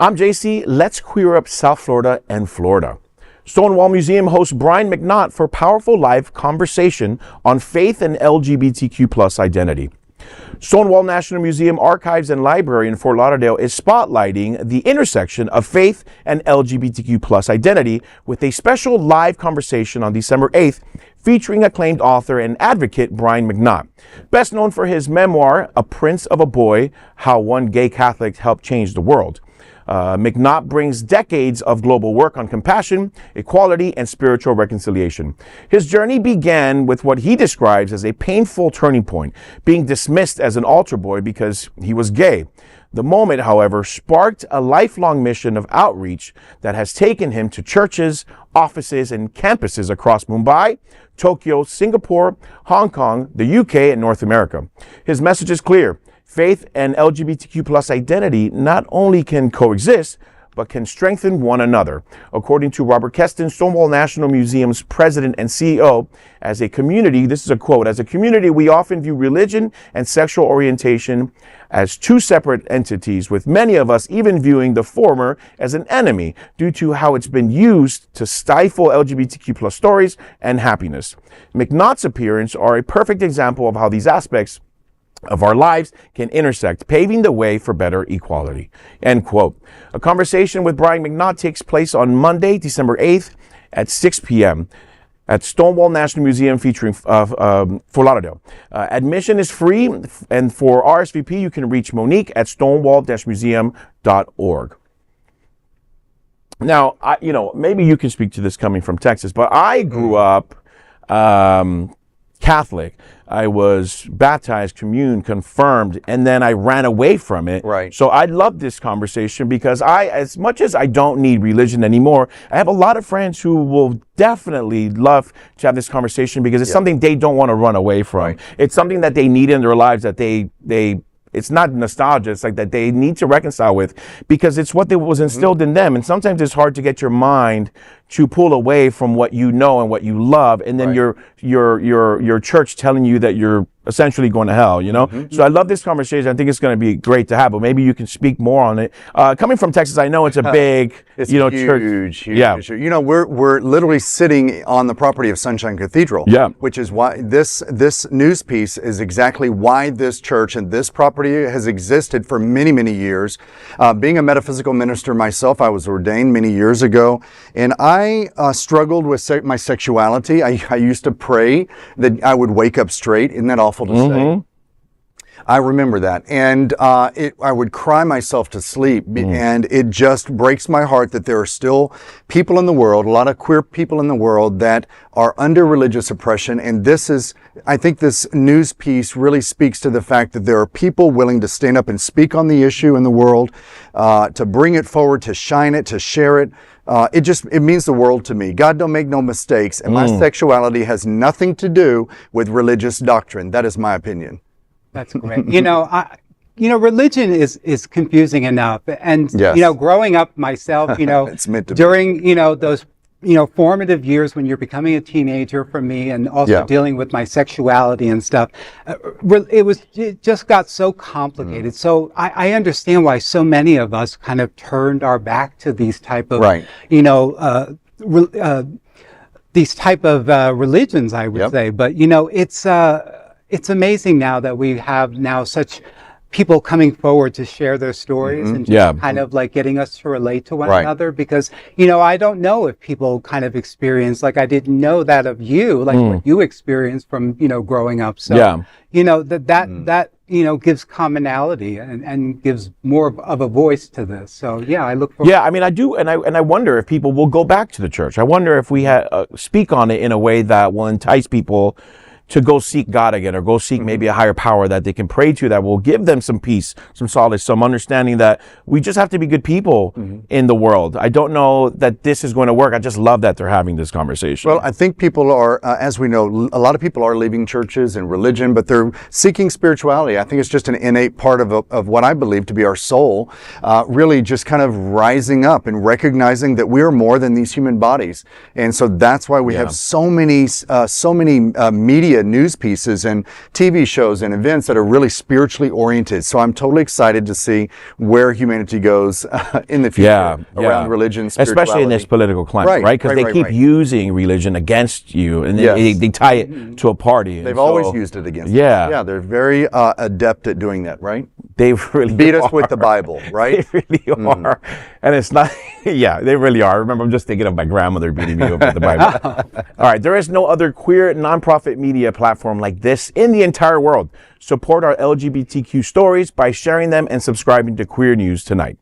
I'm JC. Let's queer up South Florida and Florida. Stonewall Museum hosts Brian McNaught for powerful live conversation on faith and LGBTQ plus identity. Stonewall National Museum Archives and Library in Fort Lauderdale is spotlighting the intersection of faith and LGBTQ plus identity with a special live conversation on December 8th featuring acclaimed author and advocate Brian McNaught. Best known for his memoir, A Prince of a Boy, How One Gay Catholic Helped Change the World. McNaught brings decades of global work on compassion, equality, and spiritual reconciliation. His journey began with what he describes as a painful turning point, being dismissed as an altar boy because he was gay. The moment, however, sparked a lifelong mission of outreach that has taken him to churches, offices, and campuses across Mumbai, Tokyo, Singapore, Hong Kong, the UK, and North America. His message is clear. Faith and LGBTQ plus identity not only can coexist, but can strengthen one another. According to Robert Kesten, Stonewall National Museum's president and CEO, as a community, this is a quote, as a community, we often view religion and sexual orientation as two separate entities, with many of us even viewing the former as an enemy due to how it's been used to stifle LGBTQ plus stories and happiness. McNaught's appearance are a perfect example of how these aspects of our lives can intersect, paving the way for better equality. End quote. A conversation with Brian McNaught takes place on Monday, December 8th at 6 p.m. at Stonewall National Museum featuring Fort Lauderdale. Admission is free, and for RSVP, you can reach Monique at stonewall-museum.org. Now, maybe you can speak to this coming from Texas, but I grew up Catholic. I was baptized, communed, confirmed, and then I ran away from it. Right. So I love this conversation because as much as I don't need religion anymore, I have a lot of friends who will definitely love to have this conversation because it's something they don't want to run away from. Right. It's something that they need in their lives that it's not nostalgia. It's like that they need to reconcile with because it's what was instilled in them. And sometimes it's hard to get your mind to pull away from what you know and what you love. And then your church telling you that you're essentially going to hell, you know? So I love this conversation. I think it's going to be great to have, but maybe you can speak more on it. Coming from Texas, I know it's a big, it's church. Huge. Yeah. We're literally sitting on the property of Sunshine Cathedral. Yeah. Which is why this news piece is exactly why this church and this property has existed for many, many years. Being a metaphysical minister myself, I was ordained many years ago, and I struggled with my sexuality. I used to pray that I would wake up straight. Isn't that awful to say? I remember that. And I would cry myself to sleep. And it just breaks my heart that there are still people in the world, a lot of queer people in the world that are under religious oppression. And I think this news piece really speaks to the fact that there are people willing to stand up and speak on the issue in the world, to bring it forward, to shine it, to share it. It means the world to me. God don't make no mistakes. And my sexuality has nothing to do with religious doctrine. That is my opinion. That's great. Religion is confusing enough. And, growing up myself, it's meant to during, those, formative years when you're becoming a teenager for me and also dealing with my sexuality and stuff, it just got so complicated. So I understand why so many of us kind of turned our back to these type of, these type of religions, I would say. But, it's amazing now that we have such people coming forward to share their stories and just kind of like getting us to relate to one another because, I don't know if people kind of experience, like I didn't know that of you, like what you experienced from, growing up. So, that gives commonality and gives more of a voice to this. So, I look forward. Yeah, I mean, I do. And I wonder if people will go back to the church. I wonder if we speak on it in a way that will entice people to go seek God again, or go seek maybe a higher power that they can pray to, that will give them some peace, some solace, some understanding that we just have to be good people in the world. I don't know that this is going to work. I just love that they're having this conversation. Well, I think people are, as we know, a lot of people are leaving churches and religion, but they're seeking spirituality. I think it's just an innate part of what I believe to be our soul, really just kind of rising up and recognizing that we are more than these human bodies. And so that's why we have so many media media news pieces and TV shows and events that are really spiritually oriented. So I'm totally excited to see where humanity goes in the future around religion, spirituality. Especially in this political climate, right? Because they keep using religion against you, and they tie it to a party. They've always used it against us. Yeah, they're very adept at doing that, right? They really beat us with the Bible, right? They really are. And it's not, they really are. I remember, I'm just thinking of my grandmother beating me up with the Bible. All right, there is no other queer nonprofit media platform like this in the entire world. Support our LGBTQ stories by sharing them and subscribing to Queer News Tonight.